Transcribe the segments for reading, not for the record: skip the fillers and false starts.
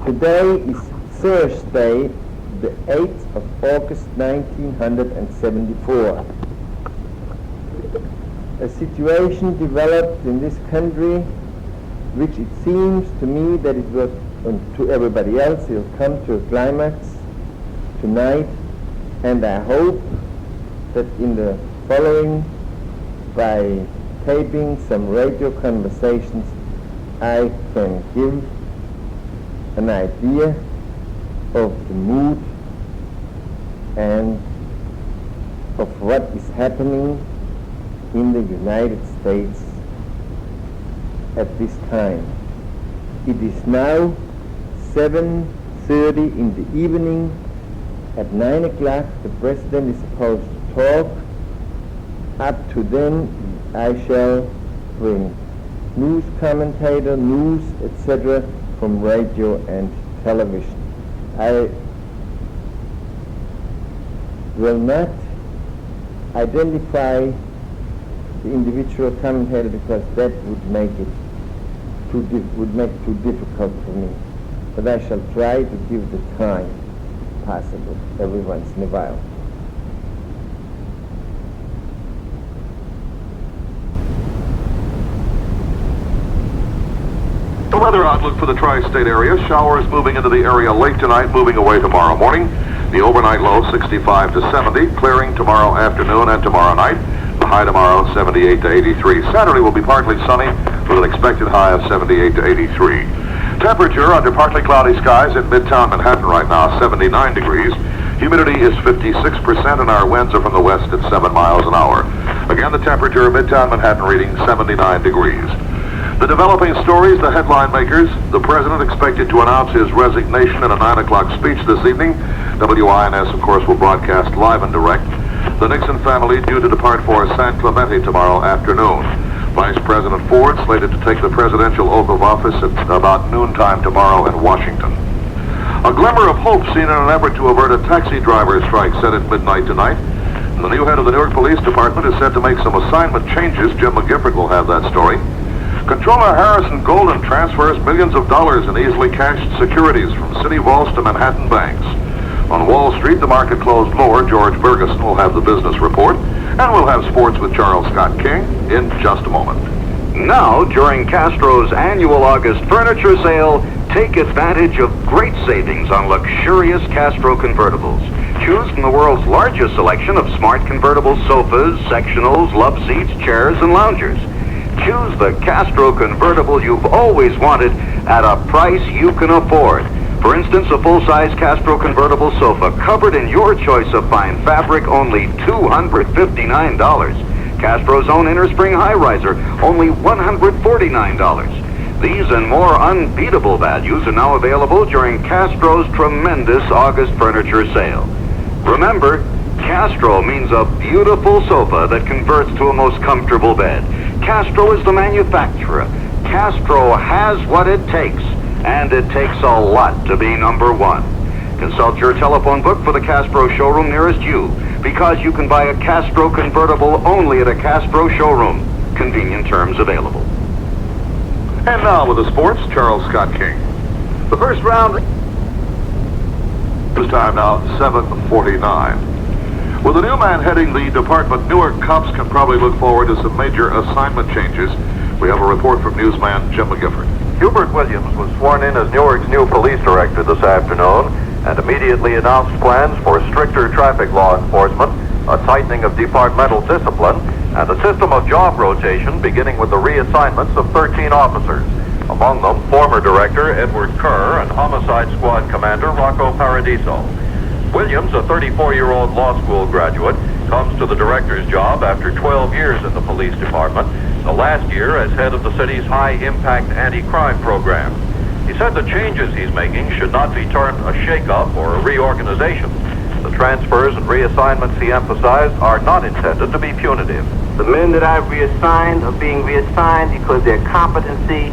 Today is Thursday, the 8th of August 1974. A situation developed in this country which it seems to me that it will, and to everybody else, it will come to a climax tonight, and I hope that in the following, by taping some radio conversations, I can give an idea of the mood and of what is happening in the United States at this time. It is now 7:30 in the evening. At 9 o'clock the President is supposed to talk. Up to then I shall bring news commentator, news, etc. from radio and television. I will not identify the individual commentator because that would make it too difficult for me. But I shall try to give the time possible every once in a while. The weather outlook for the tri-state area: showers moving into the area late tonight, moving away tomorrow morning. The overnight low 65 to 70, clearing tomorrow afternoon and tomorrow night. The high tomorrow 78 to 83. Saturday will be partly sunny with an expected high of 78 to 83. Temperature under partly cloudy skies in Midtown Manhattan right now 79 degrees. Humidity is 56% and our winds are from the west at 7 miles an hour. Again, the temperature of Midtown Manhattan reading 79 degrees. The developing stories, the headline makers: the President expected to announce his resignation in a 9 o'clock speech this evening. WINS, of course, will broadcast live and direct. The Nixon family due to depart for San Clemente tomorrow afternoon. Vice President Ford slated to take the presidential oath of office at about noontime tomorrow in Washington. A glimmer of hope seen in an effort to avert a taxi driver strike set at midnight tonight. The new head of the Newark Police Department is set to make some assignment changes. Jim McGifford will have that story. Controller Harrison Golden transfers millions of dollars in easily cashed securities from city vaults to Manhattan banks. On Wall Street, the market closed lower. George Bergeson will have the business report, and we'll have sports with Charles Scott King in just a moment. Now, during Castro's annual August furniture sale, take advantage of great savings on luxurious Castro convertibles. Choose from the world's largest selection of smart convertible sofas, sectionals, love seats, chairs, and loungers. Choose the Castro convertible you've always wanted at a price you can afford. For instance, a full-size Castro convertible sofa covered in your choice of fine fabric, only $259. Castro's own inner spring high riser, only $149. These and more unbeatable values are now available during Castro's tremendous August furniture sale. Remember, Castro means a beautiful sofa that converts to a most comfortable bed. Castro is the manufacturer. Castro has what it takes, and it takes a lot to be number one. Consult your telephone book for the Castro showroom nearest you, because you can buy a Castro convertible only at a Castro showroom. Convenient terms available. And now with the sports, Charles Scott King. The first round is time now 7:49. With the new man heading the department, Newark cops can probably look forward to some major assignment changes. We have a report from newsman Jim McGifford. Hubert Williams was sworn in as Newark's new police director this afternoon and immediately announced plans for stricter traffic law enforcement, a tightening of departmental discipline, and a system of job rotation beginning with the reassignments of 13 officers. Among them, former director Edward Kerr and homicide squad commander Rocco Paradiso. Williams, a 34-year-old law school graduate, comes to the director's job after 12 years in the police department, the last year as head of the city's high-impact anti-crime program. He said the changes he's making should not be termed a shake-up or a reorganization. The transfers and reassignments he emphasized are not intended to be punitive. The men that I've reassigned are being reassigned because their competency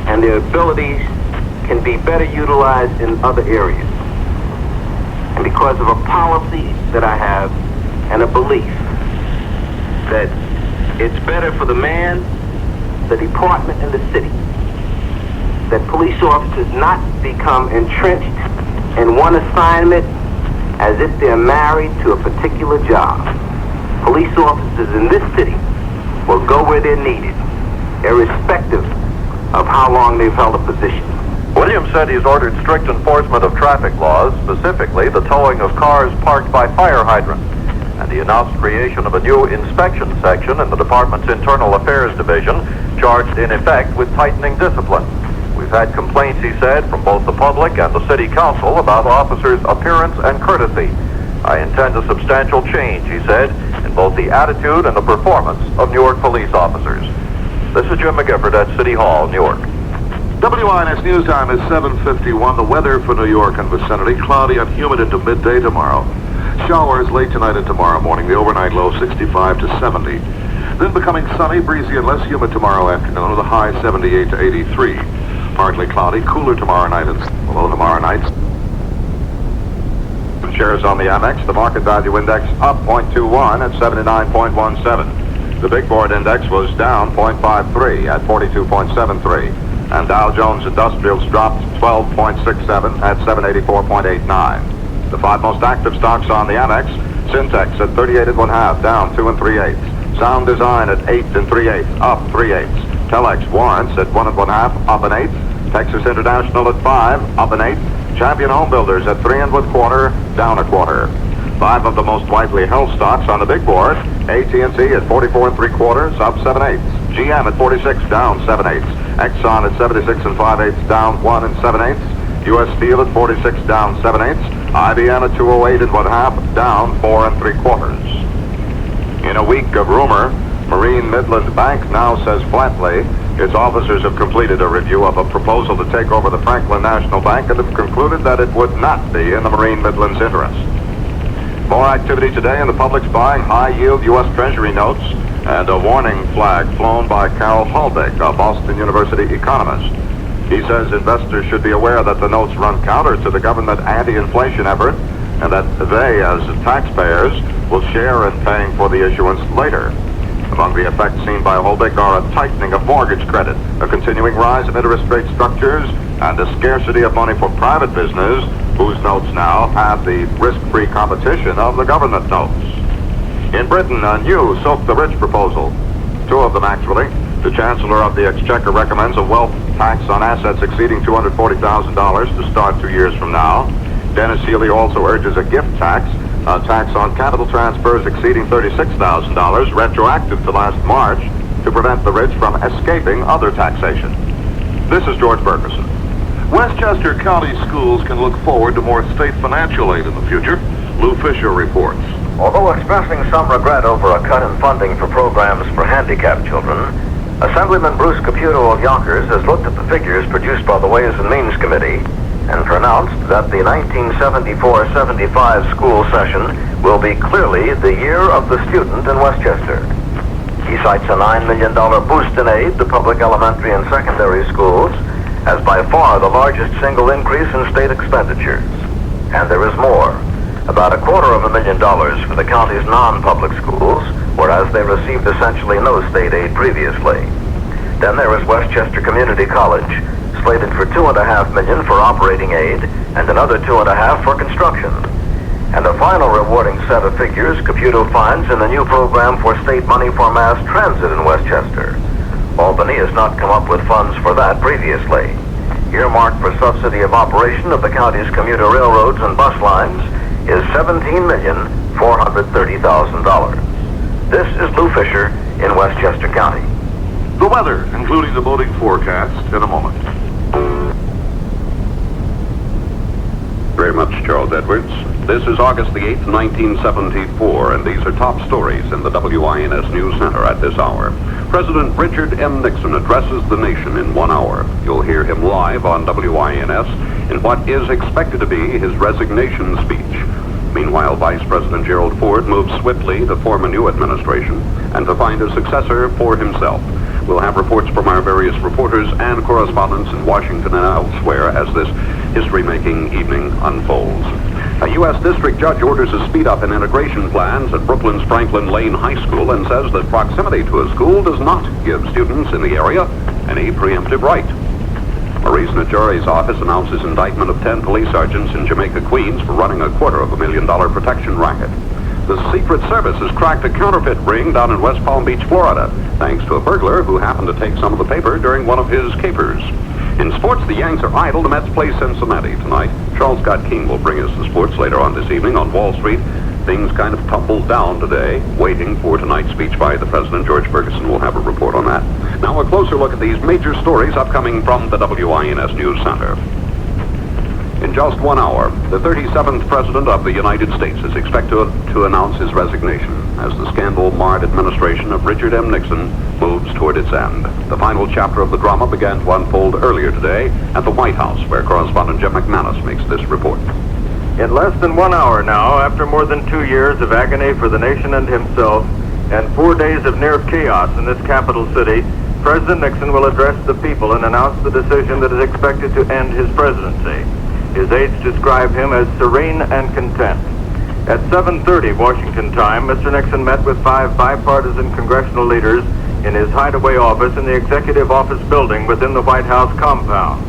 and their abilities can be better utilized in other areas. And because of a policy that I have and a belief that it's better for the man, the department, and the city that police officers not become entrenched in one assignment as if they're married to a particular job. Police officers in this city will go where they're needed, irrespective of how long they've held a position. Williams said he's ordered strict enforcement of traffic laws, specifically the towing of cars parked by fire hydrants. And he announced creation of a new inspection section in the department's Internal Affairs Division, charged in effect with tightening discipline. We've had complaints, he said, from both the public and the city council about officers' appearance and courtesy. I intend a substantial change, he said, in both the attitude and the performance of Newark police officers. This is Jim McGifford at City Hall, Newark. WINS News Time is 7:51. The weather for New York and vicinity, cloudy and humid into midday tomorrow. Showers late tonight and tomorrow morning. The overnight low 65 to 70. Then becoming sunny, breezy, and less humid tomorrow afternoon with a high 78 to 83. Partly cloudy, cooler tomorrow night and below tomorrow night. Shares on the Amex. The market value index up 0.21 at 79.17. The big board index was down 0.53 at 42.73. And Dow Jones Industrials dropped 12.67 at 784.89. The 5 most active stocks on the Amex: Syntex at 38 1/2, down 2 3/8. Sound Design at 8 3/8, up 3/8. Telex Warrants at 1 1/2, up 1/8. Texas International at 5, up 1/8. Champion Home Builders at 3 1/4, down 1/4. 5 of the most widely held stocks on the big board: AT&T at 44 3/4, up 7/8. GM at 46, down 7/8. Exxon at 76 5/8, down 1 7/8. U.S. Steel at 46, down 7/8. IBM at 208 1/2, down 4 3/4. In a week of rumor, Marine Midland Bank now says flatly its officers have completed a review of a proposal to take over the Franklin National Bank and have concluded that it would not be in the Marine Midland's interest. More activity today, and the public's buying high-yield U.S. Treasury notes, and a warning flag flown by Carol Haldeck, a Boston University economist. He says investors should be aware that the notes run counter to the government anti-inflation effort, and that they, as taxpayers, will share in paying for the issuance later. Among the effects seen by Haldeck are a tightening of mortgage credit, a continuing rise of interest rate structures, and a scarcity of money for private business, whose notes now have the risk-free competition of the government notes. In Britain, a new soak-the-rich proposal. 2 of them, actually. The Chancellor of the Exchequer recommends a wealth tax on assets exceeding $240,000 to start 2 years from now. Dennis Healy also urges a gift tax, a tax on capital transfers exceeding $36,000, retroactive to last March, to prevent the rich from escaping other taxation. This is George Bergeson. Westchester County schools can look forward to more state financial aid in the future. Lou Fisher reports. Although expressing some regret over a cut in funding for programs for handicapped children, Assemblyman Bruce Caputo of Yonkers has looked at the figures produced by the Ways and Means Committee and pronounced that the 1974-75 school session will be clearly the year of the student in Westchester. He cites a $9 million boost in aid to public elementary and secondary schools as by far the largest single increase in state expenditures. And there is more. About $250,000 for the county's non-public schools, whereas they received essentially no state aid previously. Then there is Westchester Community College, slated for $2.5 million for operating aid and another $2.5 million for construction. And a final rewarding set of figures Caputo finds in the new program for state money for mass transit in Westchester. Albany has not come up with funds for that previously. Earmarked for subsidy of operation of the county's commuter railroads and bus lines is $17,430,000. This is Lou Fisher in Westchester County. The weather, including the boating forecast, in a moment. Very much, Charles Edwards. This is August the 8th, 1974, and these are top stories in the WINS News Center at this hour. President Richard M. Nixon addresses the nation in 1 hour. You'll hear him live on WINS in what is expected to be his resignation speech. Meanwhile, Vice President Gerald Ford moves swiftly to form a new administration and to find a successor for himself. We'll have reports from our various reporters and correspondents in Washington and elsewhere as this history-making evening unfolds. A U.S. district judge orders a speed-up in integration plans at Brooklyn's Franklin Lane High School and says that proximity to a school does not give students in the area any preemptive right. A recent jury's office announces indictment of 10 police sergeants in Jamaica, Queens for running a $250,000 protection racket. The Secret Service has cracked a counterfeit ring down in West Palm Beach, Florida, thanks to a burglar who happened to take some of the paper during one of his capers. In sports, the Yanks are idle. The Mets play Cincinnati tonight. Charles Scott King will bring us the sports later on this evening. On Wall Street, things kind of tumbled down today, waiting for tonight's speech by the president. George Ferguson will have a report on that. Now a closer look at these major stories upcoming from the WINS News Center. In just 1 hour, the 37th President of the United States is expected to announce his resignation as the scandal-marred administration of Richard M. Nixon moves toward its end. The final chapter of the drama began to unfold earlier today at the White House, where correspondent Jim McManus makes this report. In less than 1 hour now, after more than 2 years of agony for the nation and himself, and 4 days of near chaos in this capital city, President Nixon will address the people and announce the decision that is expected to end his presidency. His aides describe him as serene and content. At 7:30 Washington time, Mr. Nixon met with 5 bipartisan congressional leaders in his hideaway office in the Executive Office building within the White House compound.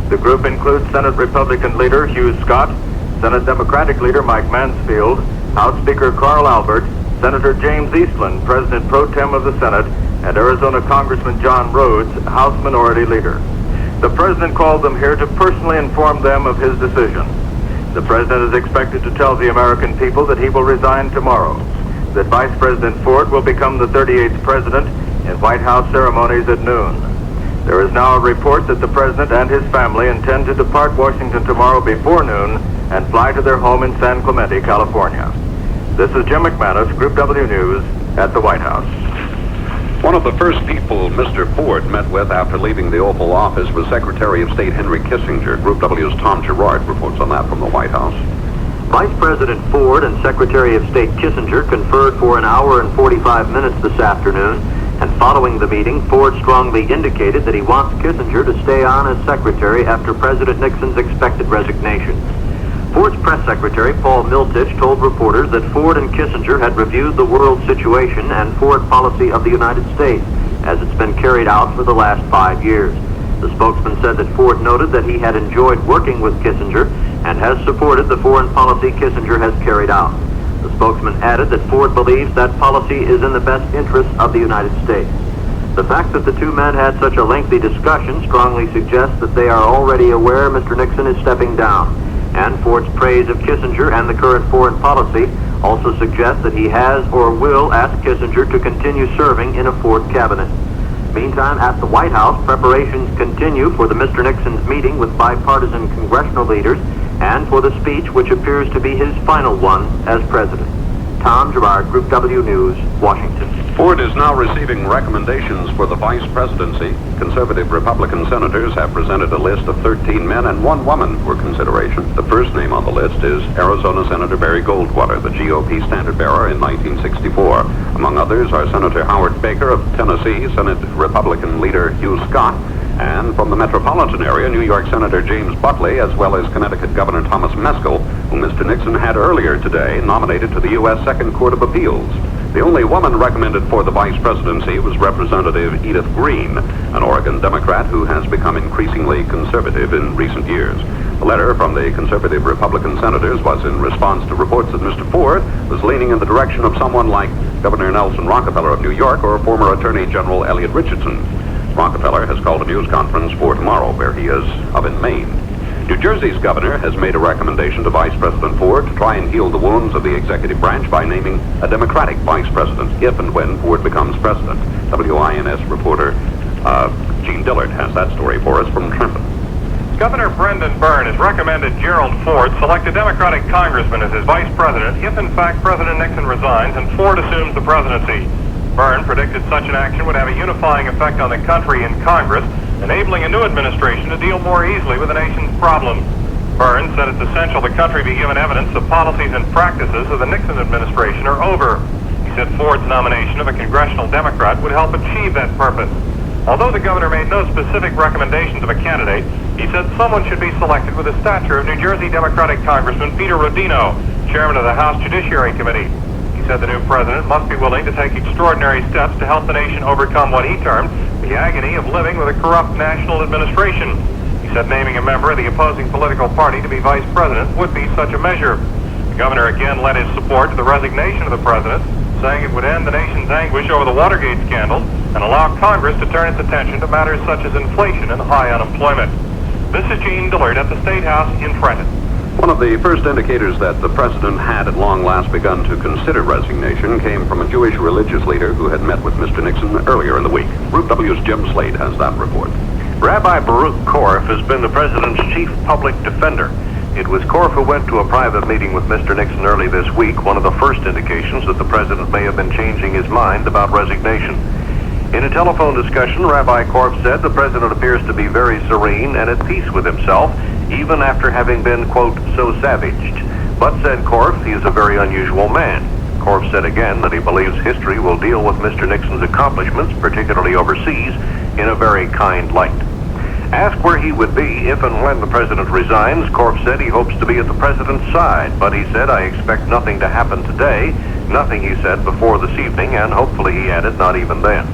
The group includes Senate Republican leader Hugh Scott, Senate Democratic leader Mike Mansfield, House Speaker Carl Albert, Senator James Eastland, President pro tem of the Senate, and Arizona Congressman John Rhodes, House Minority Leader. The President called them here to personally inform them of his decision. The President is expected to tell the American people that he will resign tomorrow, that Vice President Ford will become the 38th President in White House ceremonies at noon. There is now a report that the President and his family intend to depart Washington tomorrow before noon and fly to their home in San Clemente, California. This is Jim McManus, Group W News, at the White House. One of the first people Mr. Ford met with after leaving the Oval Office was Secretary of State Henry Kissinger. Group W's Tom Girard reports on that from the White House. Vice President Ford and Secretary of State Kissinger conferred for an hour and 45 minutes this afternoon, and following the meeting, Ford strongly indicated that he wants Kissinger to stay on as secretary after President Nixon's expected resignation. Ford's press secretary, Paul Miltich, told reporters that Ford and Kissinger had reviewed the world situation and foreign policy of the United States as it's been carried out for the last 5 years. The spokesman said that Ford noted that he had enjoyed working with Kissinger and has supported the foreign policy Kissinger has carried out. The spokesman added that Ford believes that policy is in the best interest of the United States. The fact that the two men had such a lengthy discussion strongly suggests that they are already aware Mr. Nixon is stepping down. And Ford's praise of Kissinger and the current foreign policy also suggests that he has or will ask Kissinger to continue serving in a Ford cabinet. Meantime, at the White House, preparations continue for the Mr. Nixon's meeting with bipartisan congressional leaders and for the speech which appears to be his final one as president. Tom Girard, Group W News, Washington. Ford is now receiving recommendations for the vice presidency. Conservative Republican senators have presented a list of 13 men and 1 woman for consideration. The first name on the list is Arizona Senator Barry Goldwater, the GOP standard bearer in 1964. Among others are Senator Howard Baker of Tennessee, Senate Republican leader Hugh Scott, and from the metropolitan area, New York Senator James Buckley, as well as Connecticut Governor Thomas Meskel, whom Mr. Nixon had earlier today nominated to the U.S. Second Court of Appeals. The only woman recommended for the vice presidency was Representative Edith Green, an Oregon Democrat who has become increasingly conservative in recent years. The letter from the conservative Republican senators was in response to reports that Mr. Ford was leaning in the direction of someone like Governor Nelson Rockefeller of New York or former Attorney General Elliot Richardson. Rockefeller has called a news conference for tomorrow, where he is up in Maine. New Jersey's governor has made a recommendation to Vice President Ford to try and heal the wounds of the executive branch by naming a Democratic vice president if and when Ford becomes president. WINS reporter Gene Dillard has that story for us from Trenton. Governor Brendan Byrne has recommended Gerald Ford select a Democratic congressman as his vice president if, in fact, President Nixon resigns and Ford assumes the presidency. Byrne predicted such an action would have a unifying effect on the country and Congress, enabling a new administration to deal more easily with the nation's problems. Byrne said it's essential the country be given evidence the policies and practices of the Nixon administration are over. He said Ford's nomination of a congressional Democrat would help achieve that purpose. Although the governor made no specific recommendations of a candidate, he said someone should be selected with the stature of New Jersey Democratic Congressman Peter Rodino, chairman of the House Judiciary Committee. He said the new president must be willing to take extraordinary steps to help the nation overcome what he termed the agony of living with a corrupt national administration. He said naming a member of the opposing political party to be vice president would be such a measure. The governor again lent his support to the resignation of the president, saying it would end the nation's anguish over the Watergate scandal and allow Congress to turn its attention to matters such as inflation and high unemployment. This is Gene Dillard at the State House in Trenton. One of the first indicators that the president had at long last begun to consider resignation came from a Jewish religious leader who had met with Mr. Nixon earlier in the week. Root W's Jim Slade has that report. Rabbi Baruch Korf has been the president's chief public defender. It was Korf who went to a private meeting with Mr. Nixon early this week, one of the first indications that the president may have been changing his mind about resignation. In a telephone discussion, Rabbi Korf said the president appears to be very serene and at peace with himself, even after having been, quote, so savaged. But, said Korf, he is a very unusual man. Korf said again that he believes history will deal with Mr. Nixon's accomplishments, particularly overseas, in a very kind light. Asked where he would be if and when the president resigns, Korf said he hopes to be at the president's side, but he said, I expect nothing to happen today, nothing, he said, before this evening, and hopefully, he added, not even then.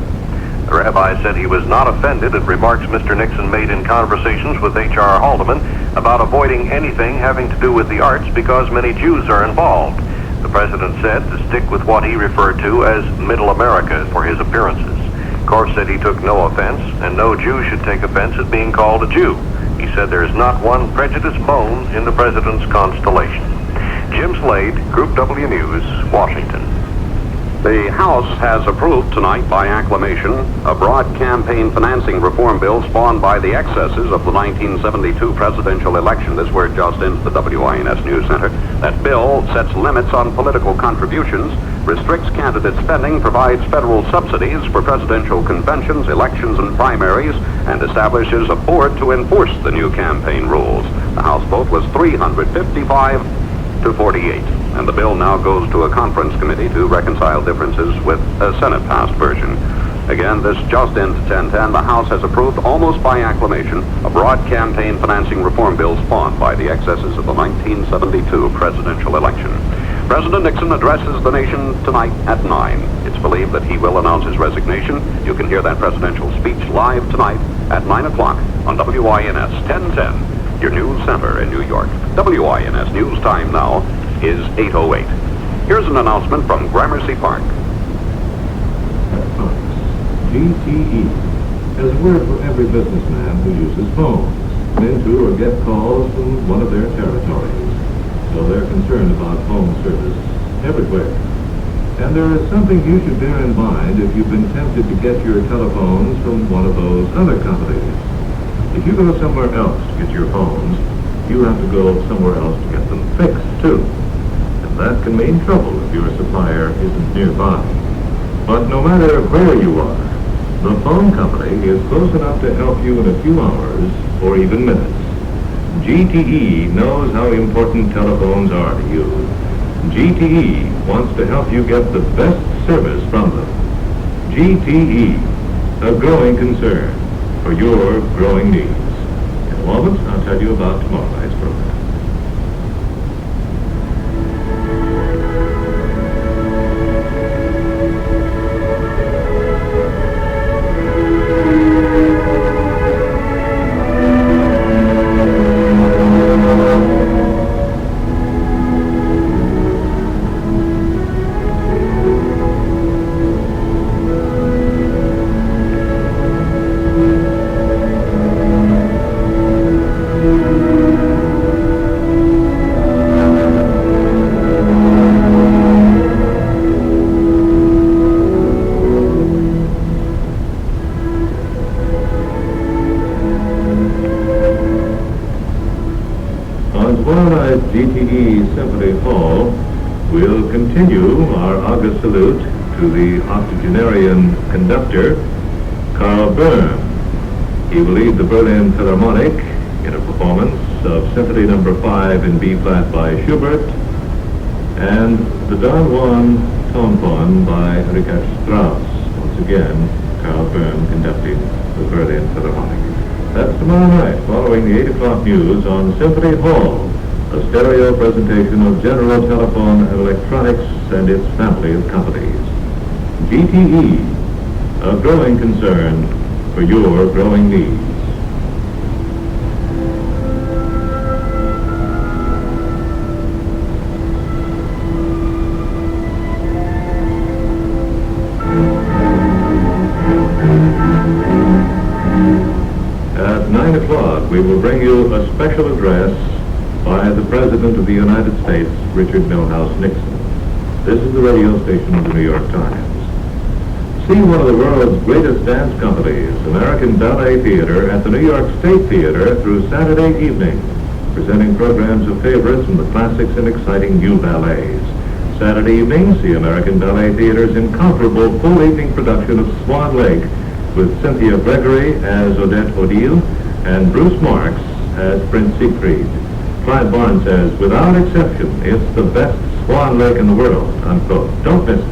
The rabbi said he was not offended at remarks Mr. Nixon made in conversations with H.R. Haldeman about avoiding anything having to do with the arts because many Jews are involved. The president said to stick with what he referred to as Middle America for his appearances. Korf said he took no offense, and no Jew should take offense at being called a Jew. He said there is not one prejudiced bone in the president's constellation. Jim Slade, Group W News, Washington. The House has approved tonight by acclamation a broad campaign financing reform bill spawned by the excesses of the 1972 presidential election. This word just into the WINS News Center. That bill sets limits on political contributions, restricts candidate spending, provides federal subsidies for presidential conventions, elections, and primaries, and establishes a board to enforce the new campaign rules. The House vote was 355 to 48. And the bill now goes to a conference committee to reconcile differences with a Senate-passed version. Again, this just into 10:10, the House has approved almost by acclamation a broad campaign financing reform bill spawned by the excesses of the 1972 presidential election. President Nixon addresses the nation tonight at 9. It's believed that he will announce his resignation. You can hear that presidential speech live tonight at 9 o'clock on WINS 1010, your news center in New York. WINS News Time now is 8:08. Here's an announcement from Gramercy Park. GTE has a word for every businessman who uses phones, into or get calls from one of their territories. So they're concerned about phone service everywhere. And there is something you should bear in mind if you've been tempted to get your telephones from one of those other companies. If you go somewhere else to get your phones, you have to go somewhere else to get them fixed, too. That can mean trouble if your supplier isn't nearby. But no matter where you are, the phone company is close enough to help you in a few hours or even minutes. GTE knows how important telephones are to you. GTE wants to help you get the best service from them. GTE, a growing concern for your growing needs. In a moment, I'll tell you about tomorrow night's program. GTE Symphony Hall, we'll continue our August salute to the octogenarian conductor, Karl Böhm. He will lead the Berlin Philharmonic in a performance of Symphony No. 5 in B-flat by Schubert and the Don Juan tone poem by Richard Strauss. Once again, Karl Böhm conducting the Berlin Philharmonic. That's tomorrow night, following the 8 o'clock news on Symphony Hall, a stereo presentation of General Telephone and Electronics and its family of companies. GTE, a growing concern for your growing needs. at 9 o'clock, we will bring you a special address by the President of the United States, Richard Milhous Nixon. This is the radio station of the New York Times. See one of the world's greatest dance companies, American Ballet Theater, at the New York State Theater through Saturday evening, presenting programs of favorites from the classics and exciting new ballets. Saturday evening, see American Ballet Theater's incomparable full-evening production of Swan Lake with Cynthia Gregory as Odette Odile and Bruce Marks as Prince Siegfried. Clyde Barnes says, without exception, it's the best Swan Lake in the world, unquote. Don't miss it.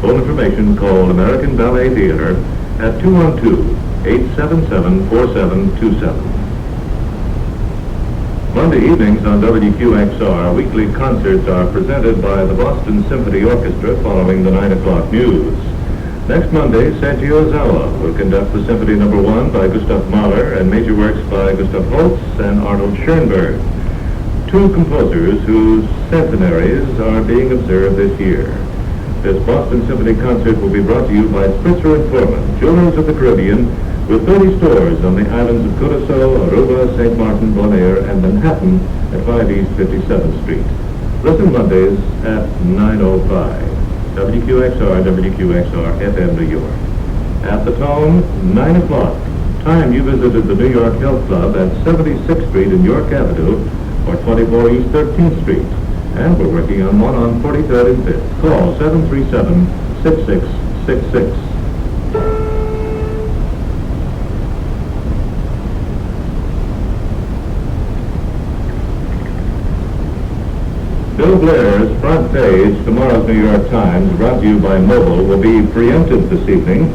For information, call American Ballet Theater at 212-877-4727. Monday evenings on WQXR, weekly concerts are presented by the Boston Symphony Orchestra following the 9 o'clock news. Next Monday, Sergio Zawa will conduct the Symphony No. 1 by Gustav Mahler and major works by Gustav Holst and Arnold Schoenberg, two composers whose centenaries are being observed this year. This Boston Symphony concert will be brought to you by Spritzer & Foreman, Jewelers of the Caribbean, with 30 stores on the islands of Curaçao, Aruba, St. Martin, Bonaire, and Manhattan at 5 East 57th Street. Listen Mondays at 9:05. WQXR, WQXR, FM New York. At the tone, 9 o'clock. Time you visited the New York Health Club at 76th Street and York Avenue, or 24 East 13th Street. And we're working on one on 43rd and 5th. Call 737-6666. Bill Blair's front page, tomorrow's New York Times, brought to you by Mobile, will be preempted this evening,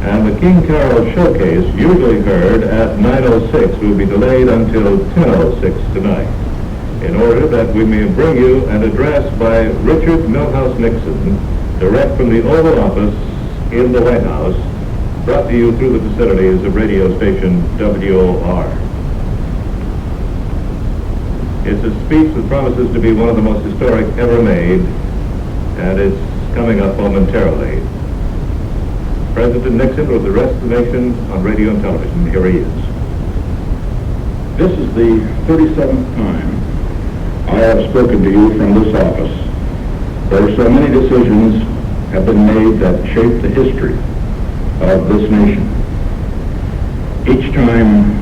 and the King Carol Showcase, usually heard at 9:06, will be delayed until 10:06 tonight, in order that we may bring you an address by Richard Milhous Nixon, direct from the Oval Office in the White House, brought to you through the facilities of radio station WOR. It's a speech that promises to be one of the most historic ever made, and it's coming up momentarily. President Nixon with the rest of the nation on radio and television. Here he is. This is the 37th time I have spoken to you from this office, where so many decisions have been made that shape the history of this nation. Each time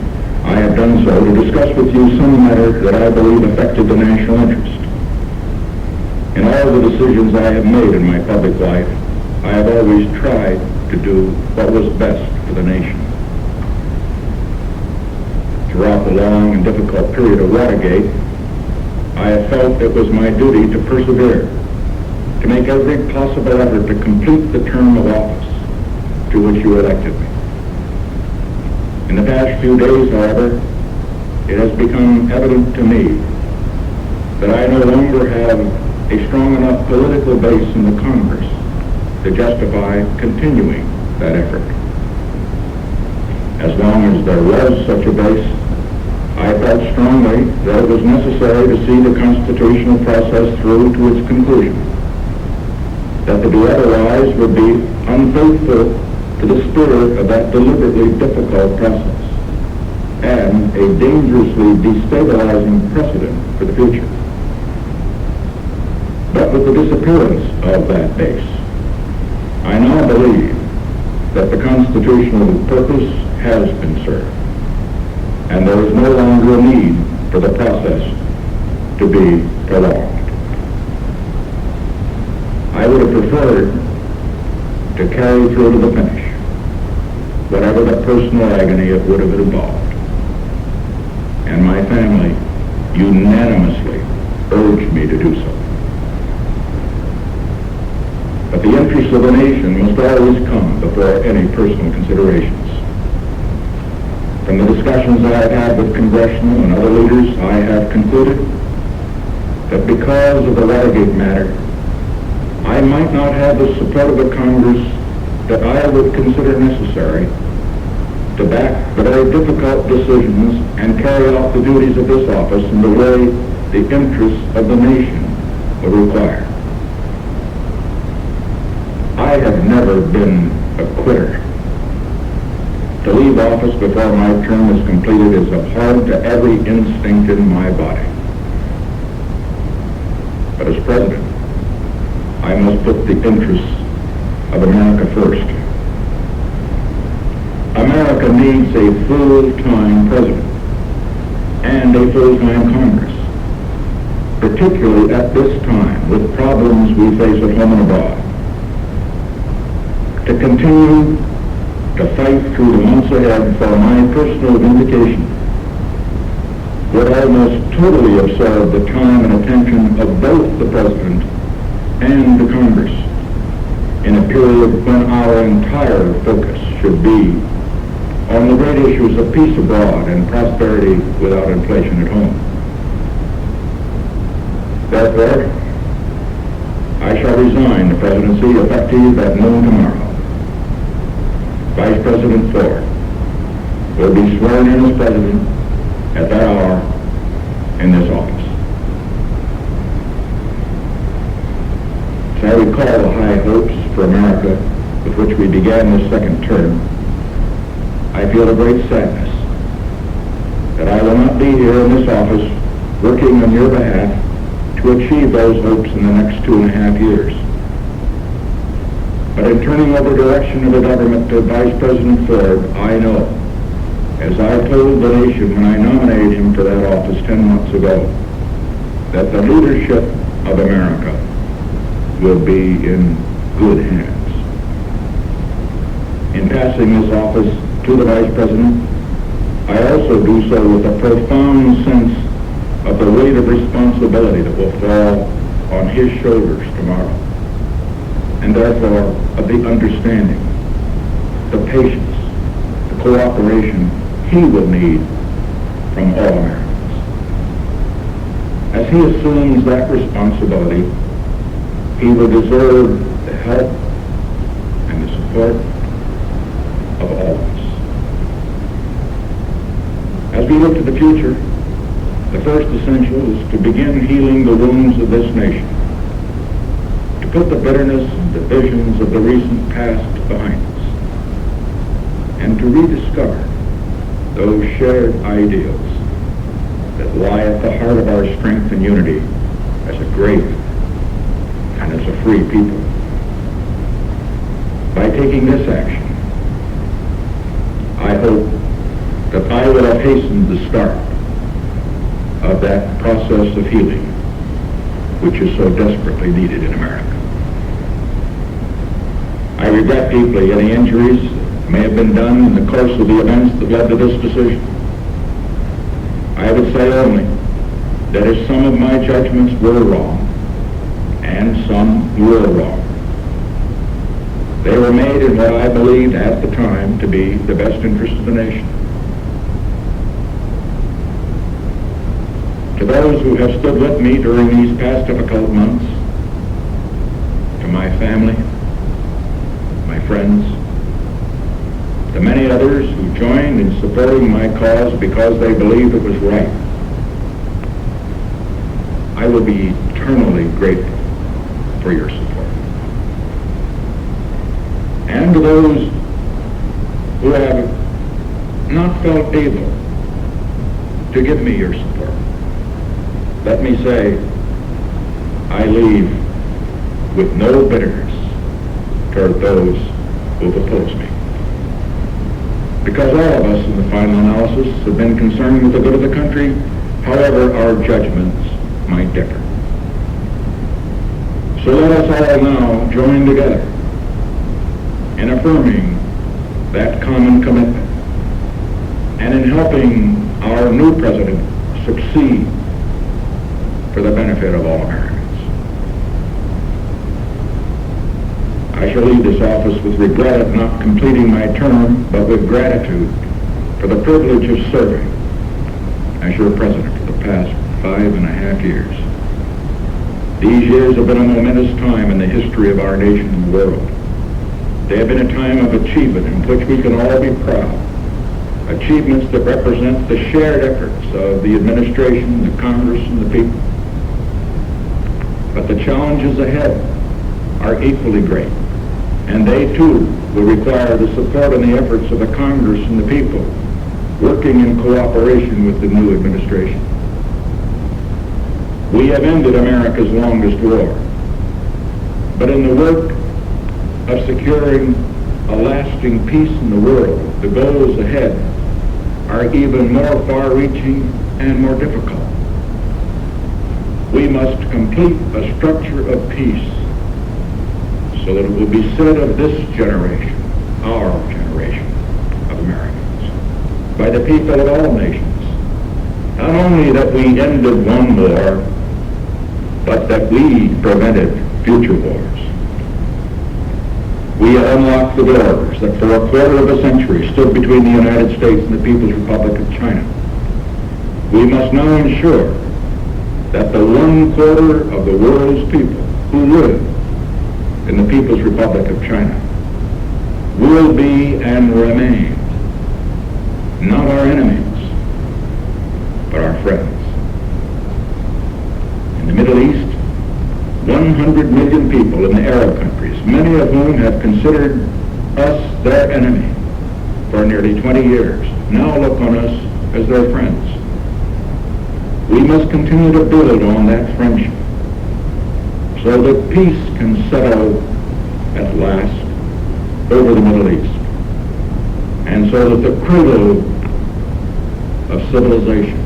I have done so to discuss with you some matter that I believe affected the national interest. In all the decisions I have made in my public life, I have always tried to do what was best for the nation. Throughout the long and difficult period of Watergate, I have felt it was my duty to persevere, to make every possible effort to complete the term of office to which you elected me. In the past few days, however, it has become evident to me that I no longer have a strong enough political base in the Congress to justify continuing that effort. As long as there was such a base, I felt strongly that it was necessary to see the constitutional process through to its conclusion, that to do otherwise would be unfaithful to the spirit of that deliberately difficult process, and a dangerously destabilizing precedent for the future. But with the disappearance of that base, I now believe that the constitutional purpose has been served, and there is no longer a need for the process to be prolonged. I would have preferred to carry through to the finish, whatever the personal agony it would have involved. And my family unanimously urged me to do so. But the interests of the nation must always come before any personal considerations. From the discussions I have had with congressional and other leaders, I have concluded that because of the Watergate matter, I might not have the support of the Congress that I would consider necessary to back the very difficult decisions and carry out the duties of this office in the way the interests of the nation would require. I have never been a quitter. To leave office before my term is completed is abhorrent to every instinct in my body. But as president, I must put the interests of America first. America needs a full-time president and a full-time Congress, particularly at this time with problems we face at home and abroad. To continue to fight through the months ahead for my personal vindication would almost totally absorb the time and attention of both the President and the Congress in a period when our entire focus should be on the great issues of peace abroad and prosperity without inflation at home. Therefore, I shall resign the presidency effective at noon tomorrow. Vice President Ford will be sworn in as president at that hour in this office. As I recall the high hopes for America with which we began this second term, I feel a great sadness that I will not be here in this office working on your behalf to achieve those hopes in the next 2.5 years. But in turning over direction of the government to Vice President Ford, I know, as I told the nation when I nominated him for that office 10 months ago, that the leadership of America will be in good hands. In passing this office to the Vice President, I also do so with a profound sense of the weight of responsibility that will fall on his shoulders tomorrow, and therefore of the understanding, the patience, the cooperation he will need from all Americans. As he assumes that responsibility, he will deserve the help and the support of all of us. As we look to the future, the first essential is to begin healing the wounds of this nation, to put the bitterness and divisions of the recent past behind us, and to rediscover those shared ideals that lie at the heart of our strength and unity as a great and as a free people. By taking this action, I hope that I will have hastened the start of that process of healing which is so desperately needed in America. I regret deeply any injuries that may have been done in the course of the events that led to this decision. I would say only that if some of my judgments were wrong, and some were wrong, they were made in what I believed at the time to be the best interest of the nation. To those who have stood with me during these past difficult months, to my family, my friends, to many others who joined in supporting my cause because they believed it was right, I will be eternally grateful for your support. And to those who have not felt able to give me your support, let me say, I leave with no bitterness toward those who have opposed me. Because all of us in the final analysis have been concerned with the good of the country, however our judgments might differ. So let us all now join together in affirming that common commitment and in helping our new president succeed for the benefit of all Americans. I shall leave this office with regret at not completing my term, but with gratitude for the privilege of serving as your president for the past 5.5 years. These years have been a momentous time in the history of our nation and the world. They have been a time of achievement in which we can all be proud. Achievements that represent the shared efforts of the administration, the Congress, and the people. But the challenges ahead are equally great. And they too will require the support and the efforts of the Congress and the people working in cooperation with the new administration. We have ended America's longest war, but in the work of securing a lasting peace in the world, the goals ahead are even more far-reaching and more difficult. We must complete a structure of peace so that it will be said of this generation, our generation of Americans, by the people of all nations, not only that we ended one war, but that we prevented future wars. We have unlocked the doors that for a quarter of a century stood between the United States and the People's Republic of China. We must now ensure that the 1/4 of the world's people who live in the People's Republic of China will be and remain not our enemies, but our friends. In the Middle East, 100 million people in the Arab countries, many of whom have considered us their enemy for nearly 20 years, now look on us as their friends. We must continue to build on that friendship so that peace can settle at last over the Middle East, and so that the cradle of civilization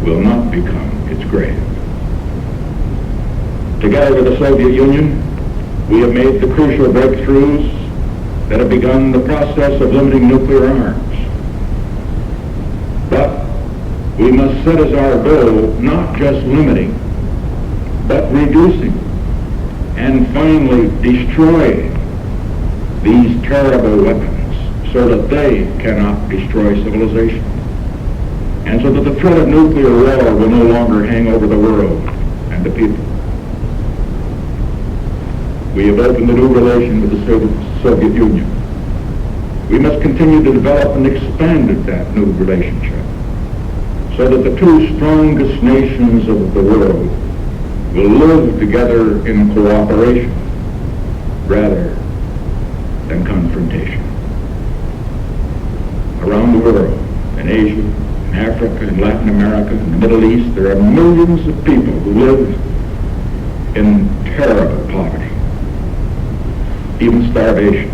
will not become its grave. Together with the Soviet Union, we have made the crucial breakthroughs that have begun the process of limiting nuclear arms. But we must set as our goal not just limiting, but reducing and finally destroying these terrible weapons so that they cannot destroy civilization, and so that the threat of nuclear war will no longer hang over the world and the people. We have opened a new relation with the Soviet Union. We must continue to develop and expand that new relationship so that the two strongest nations of the world will live together in cooperation rather than confrontation. Around the world, in Asia, in Africa, in Latin America, in the Middle East, there are millions of people who live in terrible poverty, even starvation.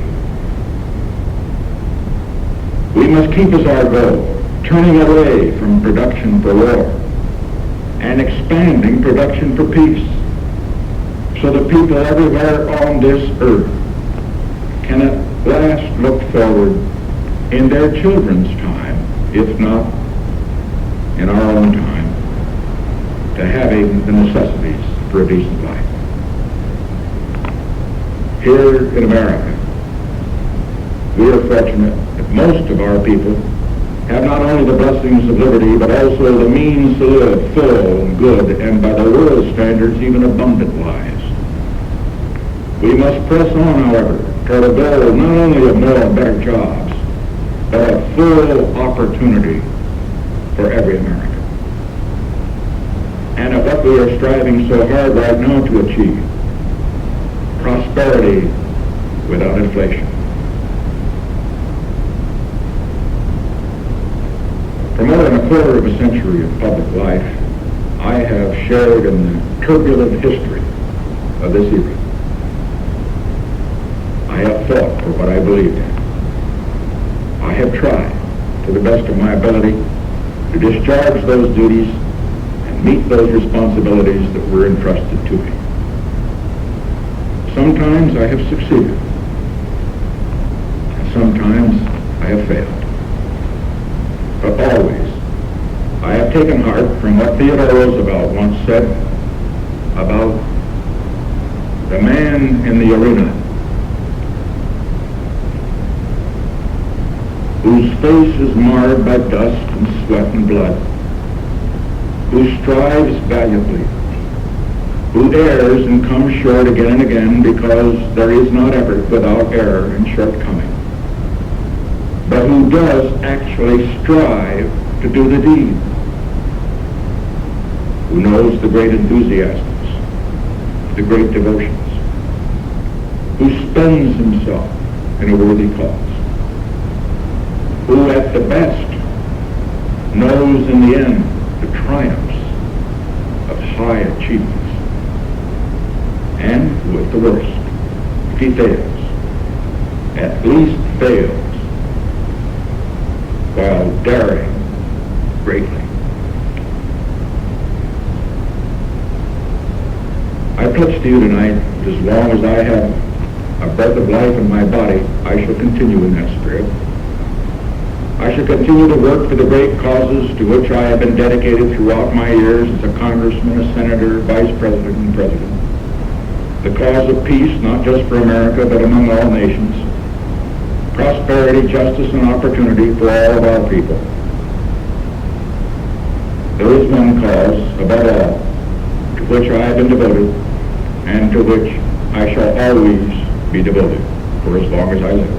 We must keep as our goal turning away from production for war and expanding production for peace, so that people everywhere on this earth can at last look forward in their children's time, if not in our own time, to having the necessities for a decent life. Here in America, we are fortunate that most of our people have not only the blessings of liberty, but also the means to live full and good, and by the world's standards, even abundant lives. We must press on, however, toward a goal not only of more and better jobs, but a full opportunity for every American. And of what we are striving so hard right now to achieve, prosperity without inflation. For more than a quarter of a century of public life, I have shared in the turbulent history of this era. I have fought for what I believed in. I have tried, to the best of my ability, to discharge those duties and meet those responsibilities that were entrusted to me. Sometimes I have succeeded, and sometimes I have failed. But always, I have taken heart from what Theodore Roosevelt once said about the man in the arena whose face is marred by dust and sweat and blood, who strives valiantly, who errs and comes short again and again, because there is not effort without error and shortcoming, but who does actually strive to do the deed, who knows the great enthusiasms, the great devotions, who spends himself in a worthy cause, who at the best knows in the end the triumphs of high achievements, and who at the worst, if he fails, at least fails while daring greatly. I pledge to you tonight that as long as I have a breath of life in my body, I shall continue in that spirit. I shall continue to work for the great causes to which I have been dedicated throughout my years as a congressman, a senator, vice president, and president. The cause of peace, not just for America, but among all nations. Prosperity, justice, and opportunity for all of our people. There is one cause, above all, to which I have been devoted, and to which I shall always be devoted for as long as I live.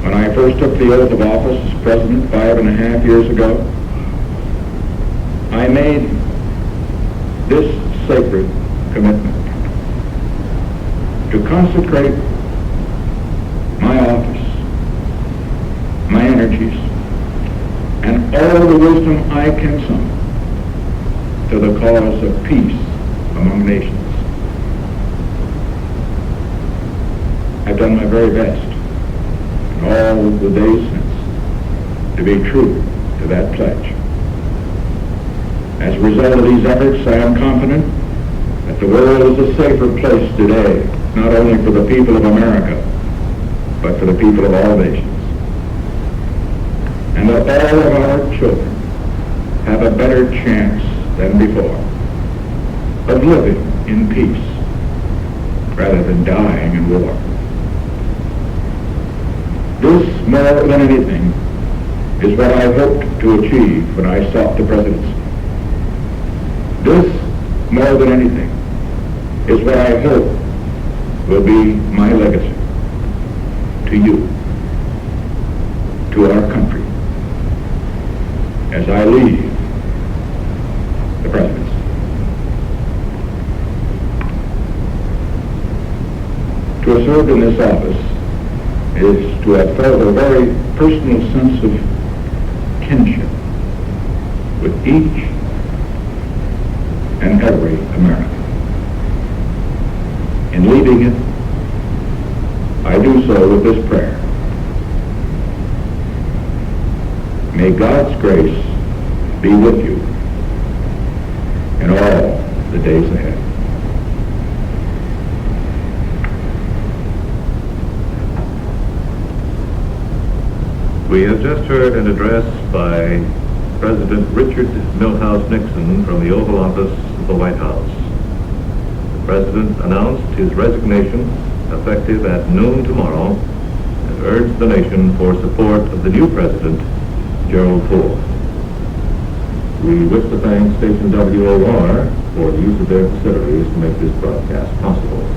When I first took the oath of office as president 5.5 years ago, I made this sacred commitment to consecrate my office, my energies, and all the wisdom I can summon to the cause of peace among nations. I've done my very best in all the days since to be true to that pledge. As a result of these efforts, I am confident that the world is a safer place today, not only for the people of America, but for the people of all nations. And that all of our children have a better chance than before of living in peace rather than dying in war. This, more than anything, is what I hoped to achieve when I sought the presidency. This, more than anything, is what I hope will be my legacy to you, to our country, as I leave the presidency. To have served in this office is to have felt a very personal sense of kinship with each and every American. In leaving it, I do so with this prayer. May God's grace be with you in all the days ahead. We have just heard an address by President Richard Milhouse Nixon from the Oval Office of the White House. The President announced his resignation effective at noon tomorrow and urged the nation for support of the new President, Gerald Ford. We wish to thank Station WOR for the use of their facilities to make this broadcast possible.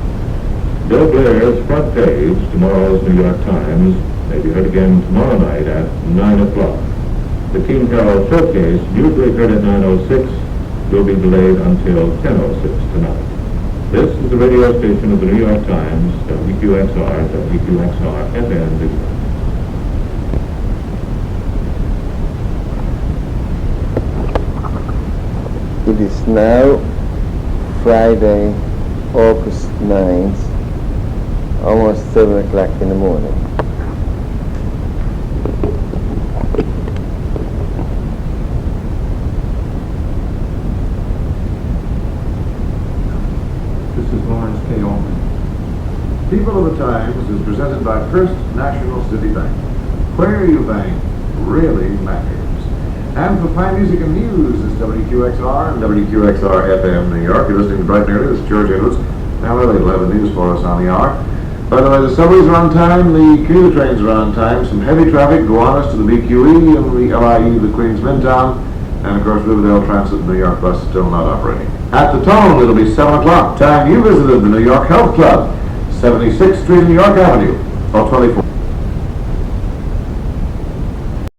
Bill Blair's front page, tomorrow's New York Times, may be heard again tomorrow night at 9 o'clock. The King Carol Showcase, usually heard at 9:06, will be delayed until 10:06 tonight. This is the radio station of the New York Times, WQXR, WQXR FM Digital. It is now Friday, August 9th, almost 7 o'clock in the morning. People of the Times is presented by First National City Bank, where you bank really matters. And for fine music and news, it's WQXR and WQXR FM New York. You're listening to Bright and Early. This is George Edwards. Now Lily will have the news for us on the hour. By the way, the subways are on time, the commuter trains are on time. Some heavy traffic go on us to the BQE and the LIE, the Queens Midtown, and of course Riverdale Transit New York bus still not operating. At the Tone, it'll be 7 o'clock. Time you visited the New York Health Club, 76th Street, New York Avenue, 1224.